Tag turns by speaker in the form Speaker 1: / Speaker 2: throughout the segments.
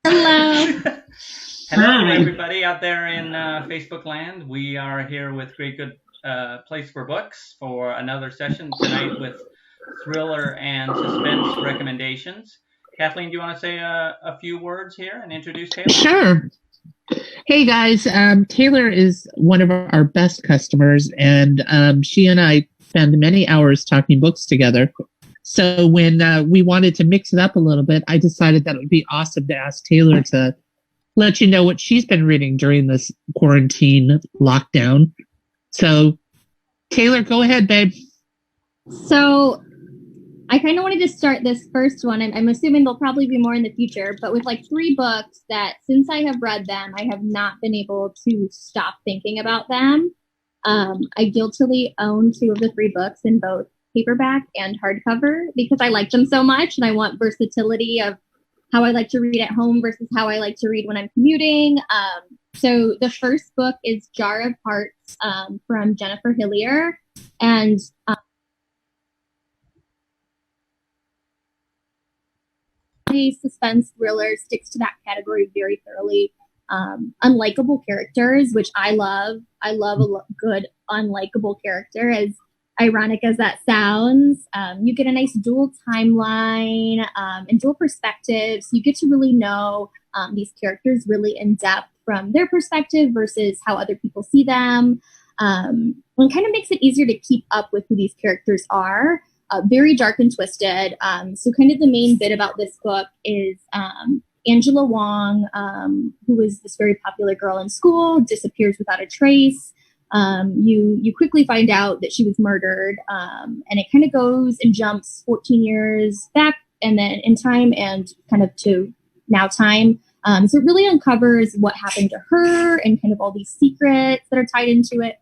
Speaker 1: Hello.
Speaker 2: Hello,
Speaker 3: Hi.
Speaker 2: everybody out there in Facebook land. We are here with Great Good Place for Books for another session tonight with thriller and suspense recommendations. Kathleen, do you want to say a few words here and introduce Taylor?
Speaker 3: Sure. Hey guys, Taylor is one of our best customers, and she and I spend many hours talking books together. So when we wanted to mix it up a little bit, I decided that it would be awesome to ask Taylor to let you know what she's been reading during this quarantine lockdown. So, Taylor, go ahead, babe.
Speaker 1: So I kind of wanted to start this first one, and I'm assuming there'll probably be more in the future, but with like 3 books that since I have read them, I have not been able to stop thinking about them. I guiltily own 2 of the 3 books in both paperback and hardcover because I like them so much and I want versatility of how I like to read at home versus how I like to read when I'm commuting. So the first book is Jar of Hearts from Jennifer Hillier. And suspense thriller sticks to that category very thoroughly. Unlikable characters, which I love. I love a good unlikable character, as ironic as that sounds. You get a nice dual timeline and dual perspectives. You get to really know these characters really in depth from their perspective versus how other people see them. And kind of makes it easier to keep up with who these characters are. Very dark and twisted. So kind of the main bit about this book is Angela Wong, who was this very popular girl in school, disappears without a trace. You quickly find out that she was murdered, and it kind of goes and jumps 14 years back and then in time and kind of to now time. So it really uncovers what happened to her and kind of all these secrets that are tied into it.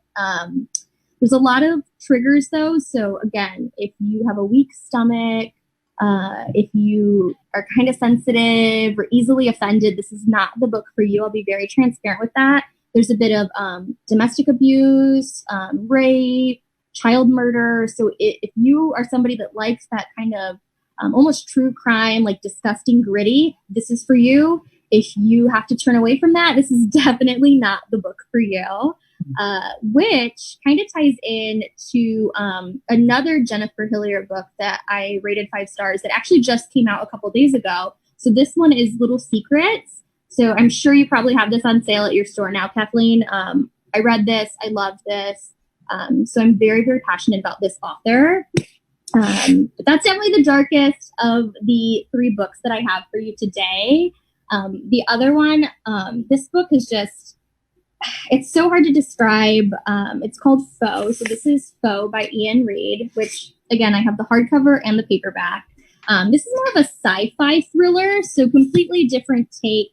Speaker 1: There's a lot of triggers though. So again, if you have a weak stomach, if you are kind of sensitive or easily offended, this is not the book for you. I'll be very transparent with that. There's a bit of domestic abuse, rape, child murder. So if you are somebody that likes that kind of almost true crime, like disgusting gritty, this is for you. If you have to turn away from that, this is definitely not the book for you. Which kind of ties in to another Jennifer Hillier book that I rated 5 stars that actually just came out a couple days ago. So this one is Little Secrets. So I'm sure you probably have this on sale at your store now, Kathleen. I read this. I loved this. So I'm very, very passionate about this author. But that's definitely the darkest of the 3 books that I have for you today. The other one, this book is just, it's so hard to describe. It's called Foe. So this is Foe by Ian Reid, which again, I have the hardcover and the paperback. This is more of a sci-fi thriller, so completely different take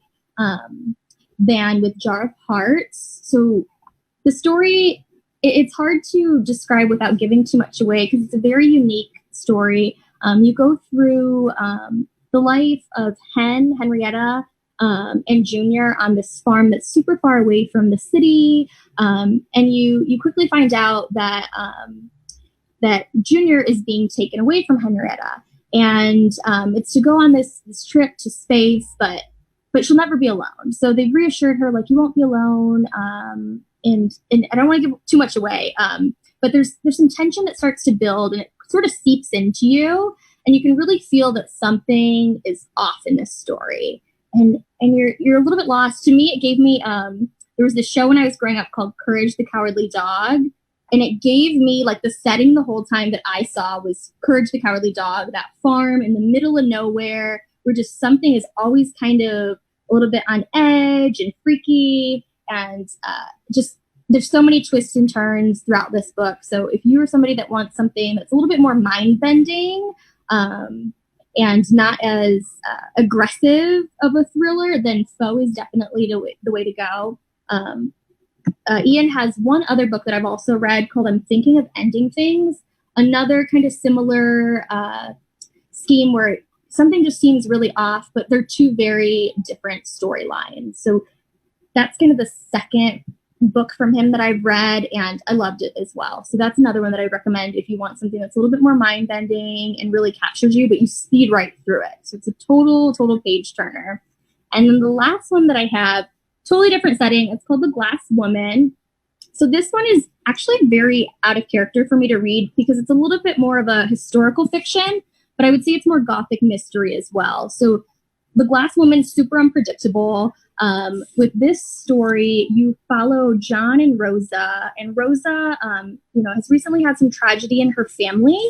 Speaker 1: than with Jar of Hearts. So the story, it's hard to describe without giving too much away because it's a very unique story. You go through the life of Henrietta, and Junior on this farm that's super far away from the city. And you quickly find out that that Junior is being taken away from Henrietta. And it's to go on this trip to space, but she'll never be alone. So they've reassured her, like, you won't be alone. And I don't want to give too much away, but there's some tension that starts to build and it sort of seeps into you. And you can really feel that something is off in this story. And you're a little bit lost. To me, it gave me, there was this show when I was growing up called Courage the Cowardly Dog. And it gave me, like, the setting the whole time that I saw was Courage the Cowardly Dog, that farm in the middle of nowhere where just something is always kind of a little bit on edge and freaky. And just there's so many twists and turns throughout this book. So if you are somebody that wants something that's a little bit more mind-bending, and not as aggressive of a thriller, then Foe is definitely the way to go. Ian has one other book that I've also read called I'm Thinking of Ending Things, another kind of similar scheme where something just seems really off, but they're 2 very different storylines. So that's kind of the second book from him that I've read, and I loved it as well. So that's another one that I recommend if you want something that's a little bit more mind-bending and really captures you, but you speed right through it. So it's a total page turner. And then the last one that I have, totally different setting. It's called The Glass Woman. So this one is actually very out of character for me to read because it's a little bit more of a historical fiction, but I would say it's more gothic mystery as well. So The Glass Woman's super unpredictable. With this story, you follow John and Rosa, has recently had some tragedy in her family,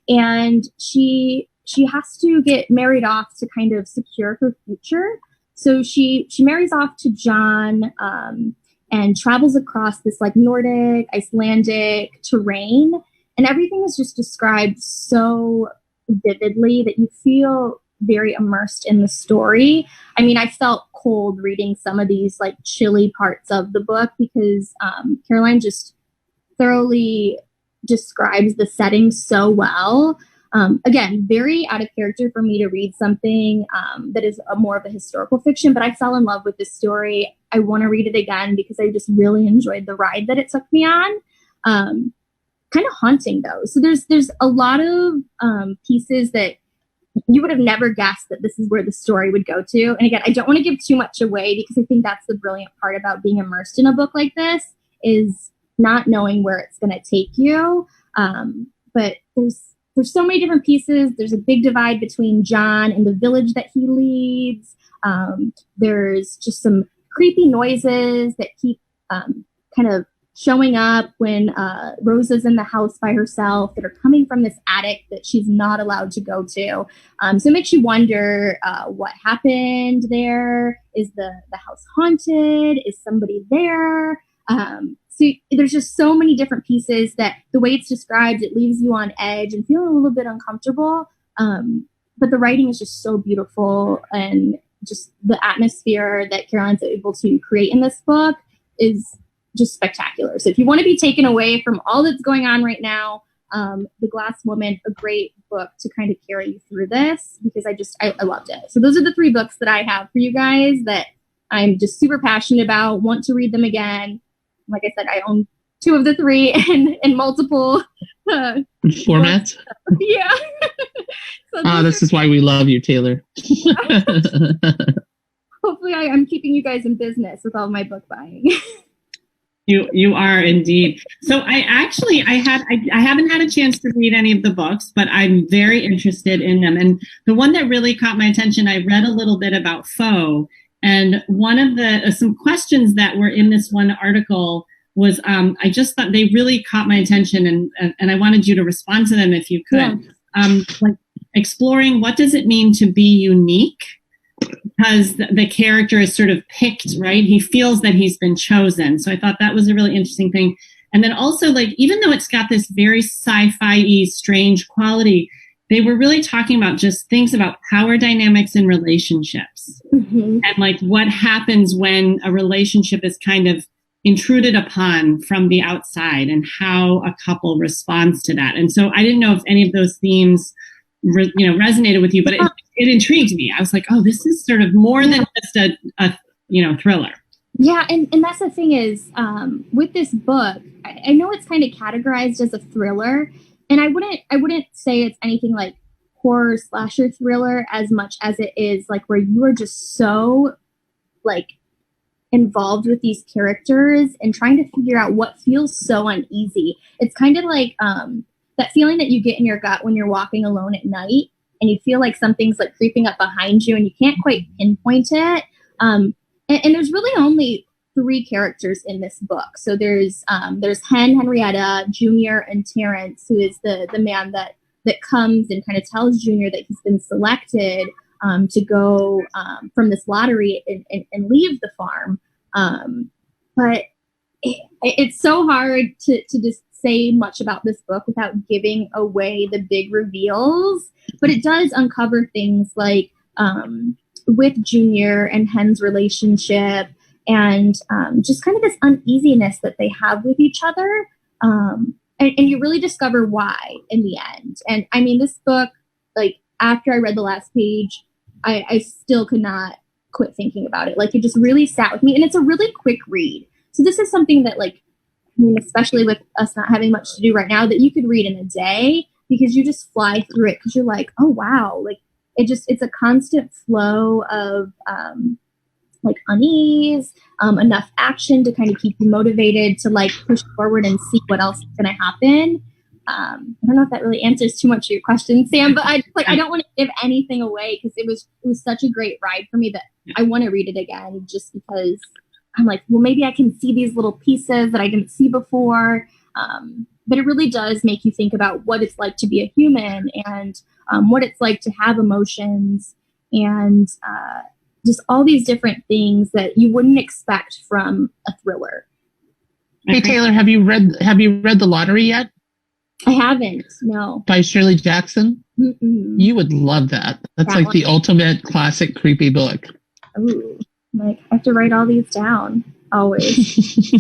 Speaker 1: and she has to get married off to kind of secure her future. So she marries off to John, and travels across this like Nordic, Icelandic terrain, and everything is just described so vividly that you feel very immersed in the story. I mean, I felt cold reading some of these like chilly parts of the book because Caroline just thoroughly describes the setting so well. Again, very out of character for me to read something that is more of a historical fiction, but I fell in love with this story. I want to read it again because I just really enjoyed the ride that it took me on. Kind of haunting though. So there's a lot of pieces that you would have never guessed that this is where the story would go to. And again, I don't want to give too much away because I think that's the brilliant part about being immersed in a book like this is not knowing where it's going to take you. But there's so many different pieces. There's a big divide between John and the village that he leads. There's just some creepy noises that keep kind of showing up when Rosa's in the house by herself that are coming from this attic that she's not allowed to go to. So it makes you wonder what happened there. Is the house haunted? Is somebody there? So there's just so many different pieces that the way it's described, it leaves you on edge and feeling a little bit uncomfortable. But the writing is just so beautiful, and just the atmosphere that Caroline's able to create in this book is just spectacular. So if you want to be taken away from all that's going on right now, The Glass Woman, a great book to kind of carry you through this because I loved it. So those are the 3 books that I have for you guys that I'm just super passionate about, want to read them again. Like I said, I own 2 of the 3 in multiple
Speaker 3: formats.
Speaker 1: Yeah. So
Speaker 3: this is why we love you, Taylor.
Speaker 1: Hopefully I'm keeping you guys in business with all my book buying.
Speaker 4: You are indeed. So I haven't had a chance to read any of the books, but I'm very interested in them. And the one that really caught my attention, I read a little bit about faux, and one of the some questions that were in this one article was I just thought they really caught my attention, and I wanted you to respond to them if you could. Yeah. Like exploring what does it mean to be unique? Because the character is sort of picked, right? He feels that he's been chosen. So I thought that was a really interesting thing. And then also, like, even though it's got this very sci-fi-y, strange quality, they were really talking about just things about power dynamics in relationships. Mm-hmm. And like what happens when a relationship is kind of intruded upon from the outside and how a couple responds to that. And so I didn't know if any of those themes resonated with you, but it intrigued me. I was like, oh, this is sort of more than just a thriller.
Speaker 1: Yeah, and that's the thing is, with this book, I know it's kind of categorized as a thriller, and I wouldn't say it's anything like horror slasher thriller as much as it is like where you are just so like involved with these characters and trying to figure out what feels so uneasy. It's kind of like that feeling that you get in your gut when you're walking alone at night and you feel like something's like creeping up behind you and you can't quite pinpoint it. And there's really only 3 characters in this book. So there's Henrietta, Junior, and Terrence, who is the man that comes and kind of tells Junior that he's been selected to go from this lottery and leave the farm. But it's so hard to just say much about this book without giving away the big reveals. But it does uncover things like with Junior and Hen's relationship and just kind of this uneasiness that they have with each other. And you really discover why in the end. And I mean, this book, like after I read the last page, I still could not quit thinking about it. Like it just really sat with me, and it's a really quick read. So this is something that like, I mean, especially with us not having much to do right now, that you could read in a day because you just fly through it because you're like, oh wow, like it's a constant flow of like unease, enough action to kind of keep you motivated to like push forward and see what else is going to happen. I don't know if that really answers too much of your question, Sam, but I don't want to give anything away because it was such a great ride for me that I want to read it again just because I'm like, well, maybe I can see these little pieces that I didn't see before. But it really does make you think about what it's like to be a human and what it's like to have emotions and just all these different things that you wouldn't expect from a thriller.
Speaker 3: Hey Taylor, have you read The Lottery yet?
Speaker 1: I haven't. No.
Speaker 3: By Shirley Jackson?
Speaker 1: Mm-mm.
Speaker 3: You would love that. That's like the ultimate classic creepy book.
Speaker 1: Ooh, like I have to write all these down always.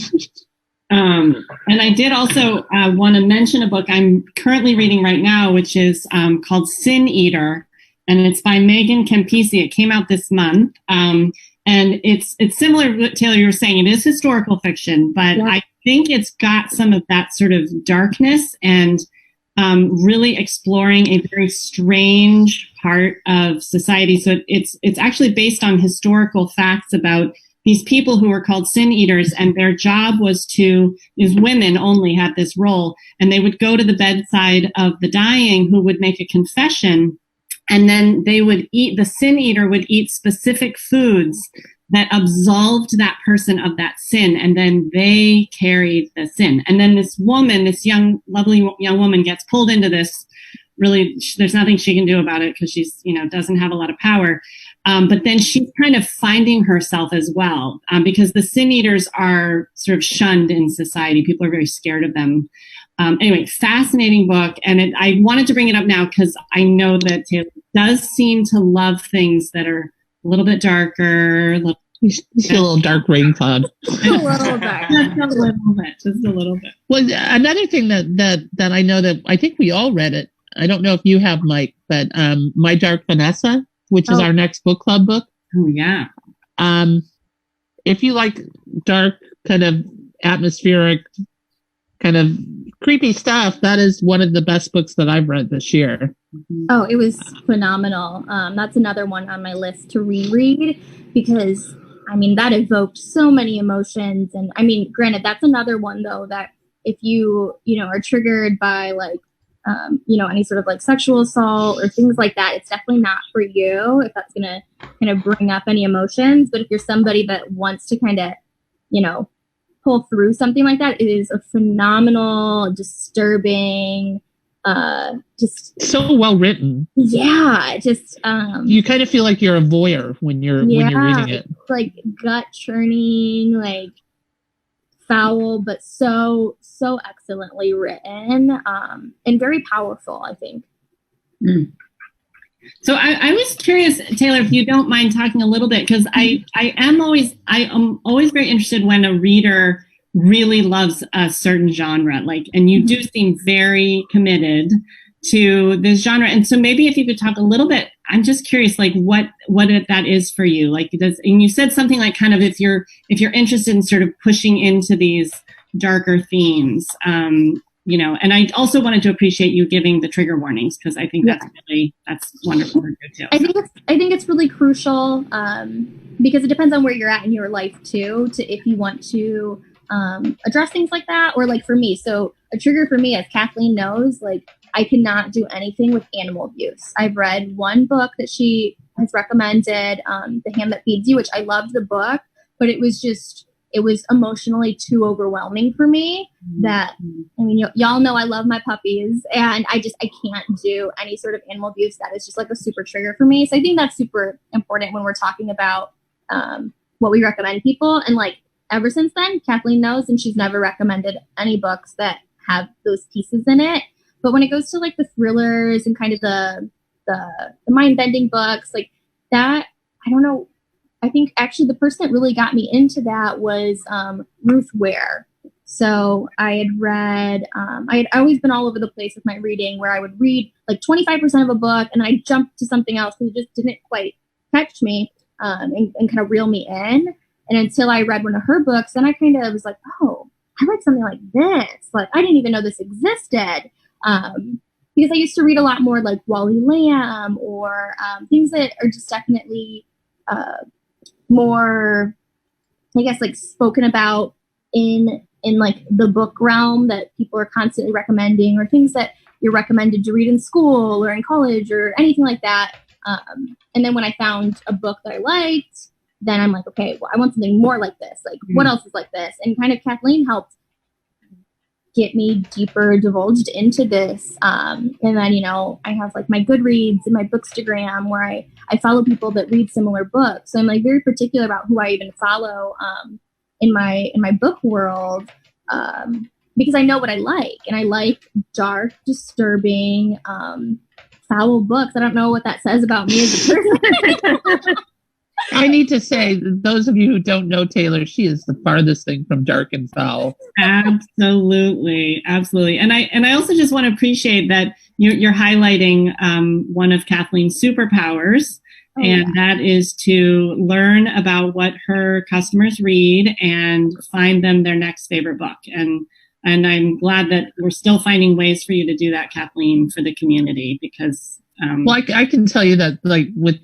Speaker 4: And I did also want to mention a book I'm currently reading right now, which is called Sin Eater, and it's by Megan Campisi. It came out this month, and it's similar to what Taylor you were saying. It is historical fiction, but I think it's got some of that sort of darkness and really exploring a very strange part of society. So it's actually based on historical facts about these people who were called sin eaters, and their job was is women only had this role, and they would go to the bedside of the dying who would make a confession, and then the sin eater would eat specific foods that absolved that person of that sin, and then they carried the sin. And then this lovely young woman gets pulled into this. Really, there's nothing she can do about it because she's, doesn't have a lot of power. But then she's kind of finding herself as well, because the sin eaters are sort of shunned in society. People are very scared of them. Anyway, fascinating book. And I wanted to bring it up now because I know that Taylor does seem to love things that are a little bit darker.
Speaker 3: You see a little dark rain cloud.
Speaker 1: Just a little bit.
Speaker 4: Just a little bit.
Speaker 3: Well, another thing that I know that I think we all read it. I don't know if you have, Mike, but My Dark Vanessa, which is our next book club book.
Speaker 4: Oh, yeah.
Speaker 3: If you like dark, kind of atmospheric, kind of creepy stuff, that is one of the best books that I've read this year.
Speaker 1: Oh, it was phenomenal. That's another one on my list to reread because, that evoked so many emotions. And, granted, that's another one, though, that if you, are triggered by, like, any sort of like sexual assault or things like that, it's definitely not for you if that's gonna kind of bring up any emotions. But if you're somebody that wants to kind of, pull through something like that, it is a phenomenal, disturbing, just
Speaker 3: so well written.
Speaker 1: Yeah, just
Speaker 3: you kind of feel like you're a voyeur when you're reading it.
Speaker 1: It's like gut churning, like foul, but so excellently written, and very powerful, I think.
Speaker 4: So I was curious, Taylor, if you don't mind talking a little bit, because I am always very interested when a reader really loves a certain genre, and you do seem very committed to this genre. And so maybe if you could talk a little bit, I'm just curious, what that is for you. And you said something like kind of if you're interested in sort of pushing into these darker themes, and I also wanted to appreciate you giving the trigger warnings because I think that's wonderful and good too.
Speaker 1: I think it's really crucial because it depends on where you're at in your life too, if you want to address things like that, or like for me. So a trigger for me, as Kathleen knows, I cannot do anything with animal abuse. I've read one book that she has recommended, The Hand That Feeds You, which I loved the book, but it was emotionally too overwhelming for me that, y'all know I love my puppies and I can't do any sort of animal abuse. That is just like a super trigger for me. So I think that's super important when we're talking about what we recommend people. And ever since then, Kathleen knows, and she's never recommended any books that have those pieces in it. But when it goes to the thrillers and kind of the mind-bending books that, I don't know. I think actually the person that really got me into that was Ruth Ware. So I had read, I had always been all over the place with my reading, where I would read 25% of a book and I jumped to something else because it just didn't quite catch me and kind of reel me in. And until I read one of her books, then I kind of was like, oh, I like something like this. I didn't even know this existed. because I used to read a lot more like Wally Lamb or things that are just definitely more, I guess, like spoken about in like the book realm that people are constantly recommending, or things that you're recommended to read in school or in college or anything like that. And then when I found a book that I liked, then I'm like, okay, well, I want something more like this. Like, what else is like this? And kind of Kathleen helped get me deeper divulged into this. And then, you know, I have like my Goodreads and my Bookstagram where I follow people that read similar books. So I'm like very particular about who I even follow in my book world, because I know what I like, and I like dark, disturbing, foul books. I don't know what that says about me as a person.
Speaker 3: I need to say, those of you who don't know Taylor, she is the farthest thing from dark and foul.
Speaker 4: Absolutely, absolutely. And I also just want to appreciate that you're highlighting one of Kathleen's superpowers, and that is to learn about what her customers read and find them their next favorite book. And I'm glad that we're still finding ways for you to do that, Kathleen, for the community, because
Speaker 3: well, I can tell you that, like, with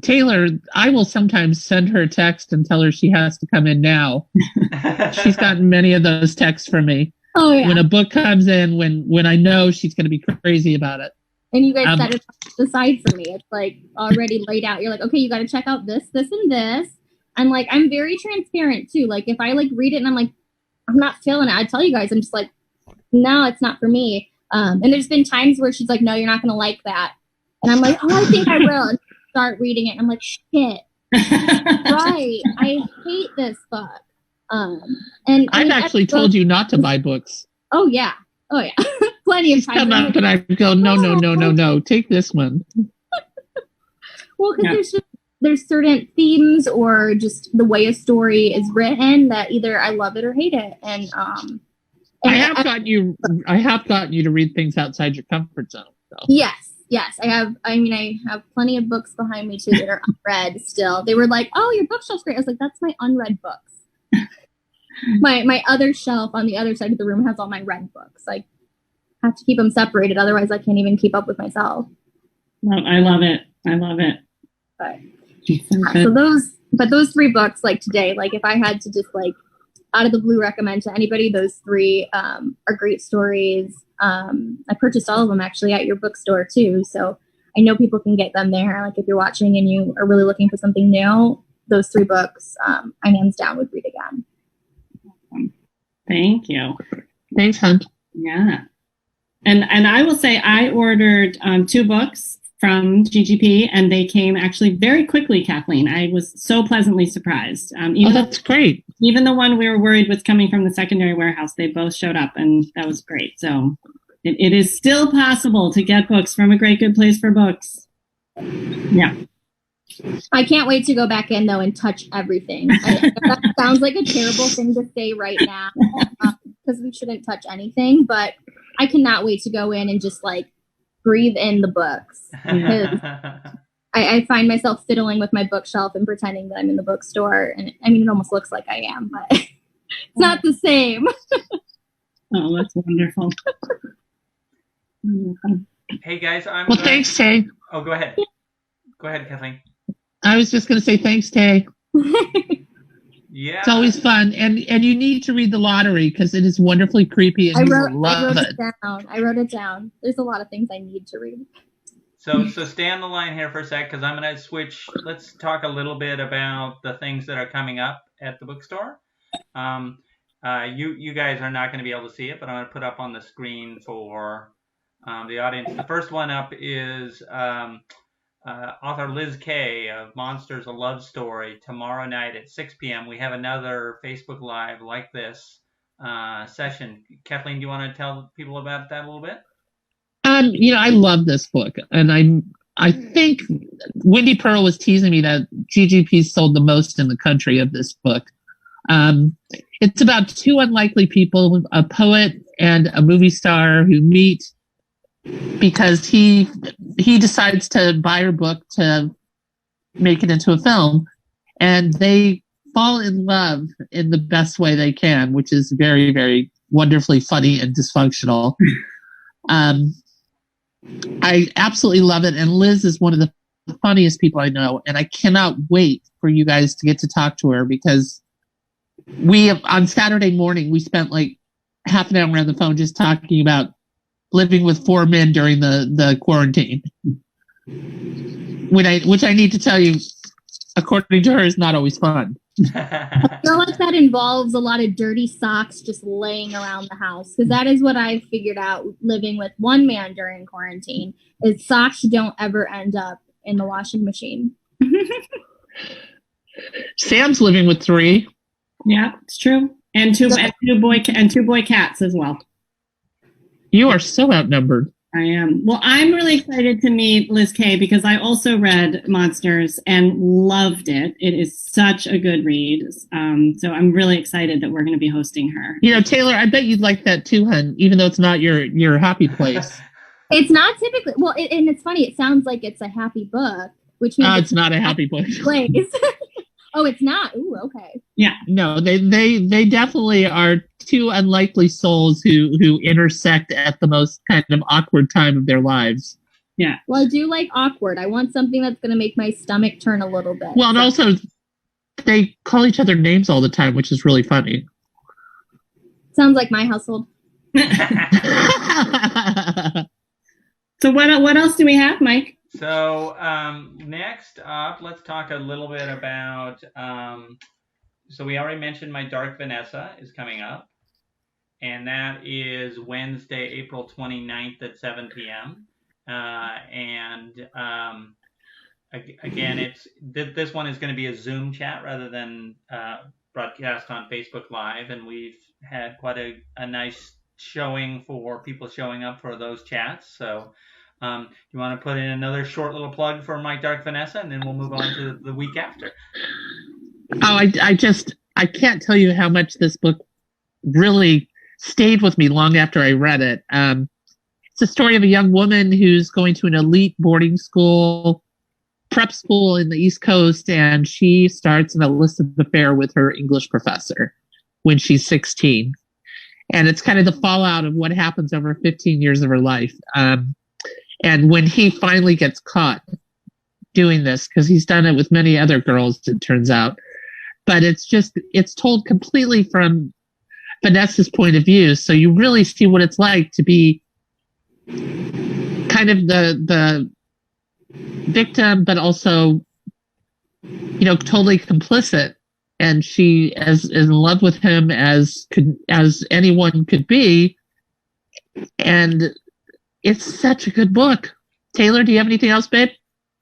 Speaker 3: Taylor, I will sometimes send her a text and tell her she has to come in now. She's gotten many of those texts from me.
Speaker 1: Oh, yeah.
Speaker 3: When a book comes in, when I know she's going to be crazy about it.
Speaker 1: And you guys set it aside for me. It's like already laid out. You're like, okay, you got to check out this, this, and this. And like, I'm very transparent too. Like, if I like read it and I'm like, I'm not feeling it, I tell you guys, I'm just like, no, it's not for me. And there's been times where she's like, no, you're not going to like that. And I'm like, oh, I think I will. And start reading it. And I'm like, shit. Right. I hate this book. And
Speaker 3: I've actually told you not to buy books.
Speaker 1: Oh, yeah. Oh, yeah. Plenty of times.
Speaker 3: Come up and I go, no. Take this one.
Speaker 1: Well, because there's certain themes or just the way a story is written that either I love it or hate it. And
Speaker 3: I have gotten you to read things outside your comfort zone. So.
Speaker 1: Yes, I have. I mean, I have plenty of books behind me too that are unread still. They were like, "Oh, your bookshelf's great." I was like, "That's my unread books." my other shelf on the other side of the room has all my read books. I have to keep them separated, otherwise I can't even keep up with myself.
Speaker 4: Well, I love it.
Speaker 1: But those three books, like today, like if I had to just like out of the blue recommend to anybody, those three are great stories. I purchased all of them actually at your bookstore too, so I know people can get them there. Like if you're watching and you are really looking for something new, those three books I hands down would read again.
Speaker 4: Thank you.
Speaker 3: Thanks, Hunt.
Speaker 4: Yeah. And I will say I ordered 2 books from GGP, and they came actually very quickly, Kathleen. I was so pleasantly surprised.
Speaker 3: That's great.
Speaker 4: Even the one we were worried was coming from the secondary warehouse, they both showed up, and that was great. So it is still possible to get books from a great good place for books. Yeah.
Speaker 1: I can't wait to go back in though and touch everything. That sounds like a terrible thing to say right now, because we shouldn't touch anything, but I cannot wait to go in and just like breathe in the books. I find myself fiddling with my bookshelf and pretending that I'm in the bookstore. And I mean, it almost looks like I am, but it's not the same.
Speaker 4: Oh, that's wonderful.
Speaker 2: Hey guys,
Speaker 3: thanks, Tay.
Speaker 2: Oh, go ahead. Go ahead, Kathleen.
Speaker 3: I was just going to say thanks, Tay.
Speaker 2: Yeah,
Speaker 3: it's always fun, and you need to read The Lottery because it is wonderfully creepy, and I wrote
Speaker 1: it down. There's a lot of things I need to read.
Speaker 2: So stay on the line here for a sec because I'm going to switch. Let's talk a little bit about the things that are coming up at the bookstore. You guys are not going to be able to see it, but I'm going to put up on the screen for the audience. The first one up is author Liz Kay of Monsters: A Love Story. Tomorrow night at 6 p.m. we have another Facebook Live like this session. Kathleen, do you want to tell people about that a little bit?
Speaker 3: I love this book, and I think Wendy Pearl was teasing me that GGP sold the most in the country of this book. It's about 2 unlikely people, a poet and a movie star, who meet because he decides to buy her book to make it into a film, and they fall in love in the best way they can, which is very, very wonderfully funny and dysfunctional. I absolutely love it. And Liz is one of the funniest people I know. And I cannot wait for you guys to get to talk to her, because on Saturday morning, we spent like half an hour on the phone just talking about living with 4 men during the quarantine. Which I need to tell you, according to her, is not always fun.
Speaker 1: I feel like that involves a lot of dirty socks just laying around the house, because that is what I've figured out living with one man during quarantine, is socks don't ever end up in the washing machine.
Speaker 3: Sam's living with 3.
Speaker 4: Yeah, it's true. And two boy cats as well.
Speaker 3: You are so outnumbered.
Speaker 4: I am. Well, I'm really excited to meet Liz Kay, because I also read Monsters and loved it. It is such a good read. So I'm really excited that we're going to be hosting her.
Speaker 3: You know, Taylor, I bet you'd like that too, hun, even though it's not your happy place.
Speaker 1: It's not typically, well, and it's funny, it sounds like it's a happy book, which means
Speaker 3: it's not a happy place.
Speaker 1: Oh, it's not? Ooh, okay.
Speaker 3: Yeah. No, they definitely are 2 unlikely souls who intersect at the most kind of awkward time of their lives.
Speaker 4: Yeah.
Speaker 1: Well, I do like awkward. I want something that's going to make my stomach turn a little bit.
Speaker 3: Well, and also they call each other names all the time, which is really funny.
Speaker 1: Sounds like my household.
Speaker 4: So what else do we have, Mike?
Speaker 2: So next up, let's talk a little bit about, so we already mentioned My Dark Vanessa is coming up, and that is Wednesday, April 29th at 7 p.m. Again, this one is going to be a Zoom chat rather than broadcast on Facebook Live, and we've had quite a nice showing for people showing up for those chats. So you want to put in another short little plug for My Dark Vanessa, and then we'll move on to the week after.
Speaker 3: Oh, I can't tell you how much this book really stayed with me long after I read it. It's a story of a young woman who's going to an elite boarding school, prep school in the East Coast, and she starts an illicit affair with her English professor when she's 16. And it's kind of the fallout of what happens over 15 years of her life. And when he finally gets caught doing this, because he's done it with many other girls, it turns out, but it's told completely from Vanessa's point of view. So you really see what it's like to be kind of the victim, but also, totally complicit. And she is in love with him as anyone could be. And it's such a good book. Taylor, do you have anything else, babe?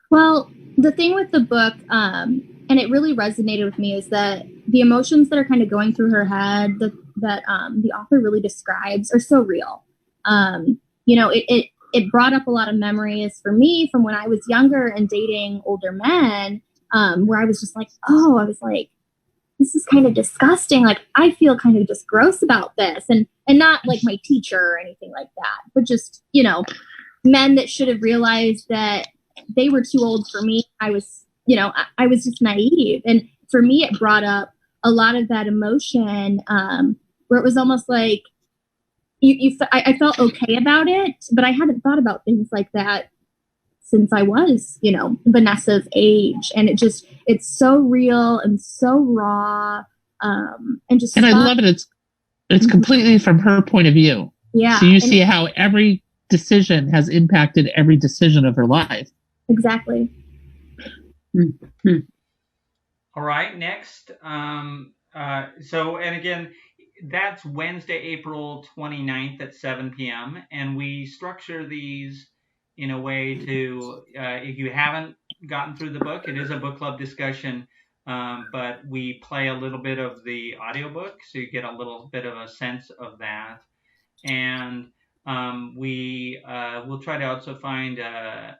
Speaker 1: Well, the thing with the book, and it really resonated with me, is that the emotions that are kind of going through her head that the author really describes are so real. It brought up a lot of memories for me from when I was younger and dating older men, where I was just like, this is kind of disgusting. Like, I feel kind of just gross about this. And not like my teacher or anything like that, but just, men that should have realized that they were too old for me. I was just naive. And for me, it brought up a lot of that emotion, where it was almost like I felt okay about it, but I hadn't thought about things like that since I was, Vanessa's age. And it's so real and so raw. And
Speaker 3: I love it. It's completely from her point of view.
Speaker 1: Yeah.
Speaker 3: So you see how every decision has impacted every decision of her life.
Speaker 1: Exactly.
Speaker 4: Mm-hmm.
Speaker 2: All right. Next. And again, that's Wednesday, April 29th at 7 p.m. And we structure these in a way to, if you haven't gotten through the book, it is a book club discussion, but we play a little bit of the audiobook, so you get a little bit of a sense of that. And we'll try to also find a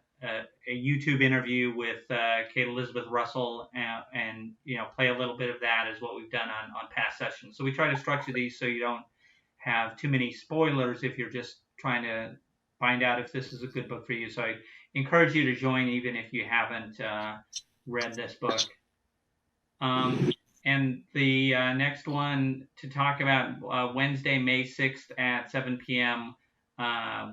Speaker 2: YouTube interview with Kate Elizabeth Russell and play a little bit of that as what we've done on past sessions. So we try to structure these so you don't have too many spoilers if you're just trying to find out if this is a good book for you. So I encourage you to join even if you haven't read this book. And the next one to talk about Wednesday, May 6th at 7 p.m.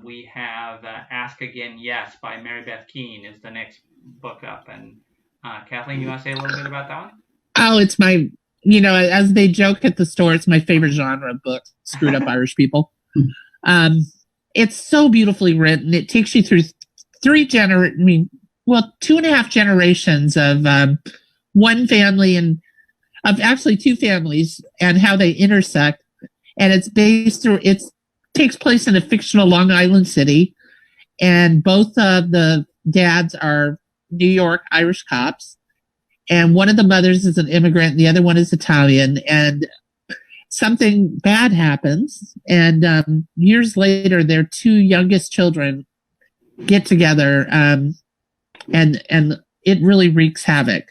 Speaker 2: we have Ask Again Yes by Mary Beth Keane is the next book up. And Kathleen, you want to say a little bit about that one?
Speaker 3: Oh, it's my, as they joke at the store, it's my favorite genre of book, Screwed Up Irish People. It's so beautifully written. It takes you through 2.5 generations of one family and of actually two families and how they intersect. And it takes place in a fictional Long Island city. And both of the dads are New York Irish cops. And one of the mothers is an immigrant, and the other one is Italian. And something bad happens. And years later, their two youngest children get together, and it really wreaks havoc.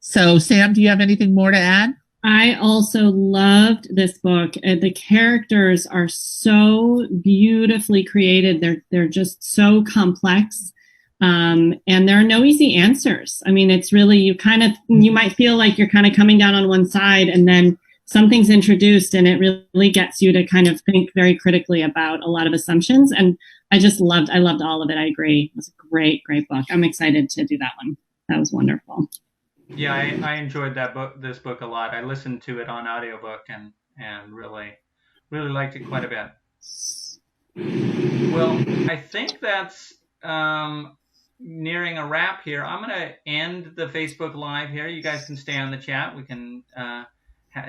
Speaker 3: So, Sam, do you have anything more to add?
Speaker 4: I also loved this book. The characters are so beautifully created. They're just so complex. And there are no easy answers. I mean, it's really, you might feel like you're kind of coming down on one side, and then something's introduced and it really gets you to kind of think very critically about a lot of assumptions. And I loved all of it. I agree. It was a great, great book. I'm excited to do that one. That was wonderful.
Speaker 2: Yeah, I enjoyed this book a lot. I listened to it on audiobook and really, really liked it quite a bit. Well, I think that's nearing a wrap here. I'm going to end the Facebook Live here. You guys can stay on the chat. We can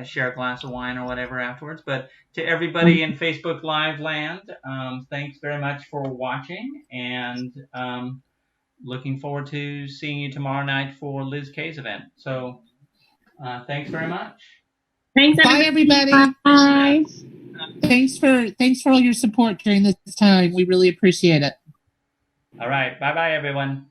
Speaker 2: share a glass of wine or whatever afterwards. But to everybody in Facebook Live land, thanks very much for watching, and looking forward to seeing you tomorrow night for Liz K's event. So thanks very much.
Speaker 4: Thanks,
Speaker 3: everybody.
Speaker 4: Bye, everybody.
Speaker 1: Bye.
Speaker 3: Thanks for all your support during this time. We really appreciate it.
Speaker 2: All right. Bye-bye, everyone.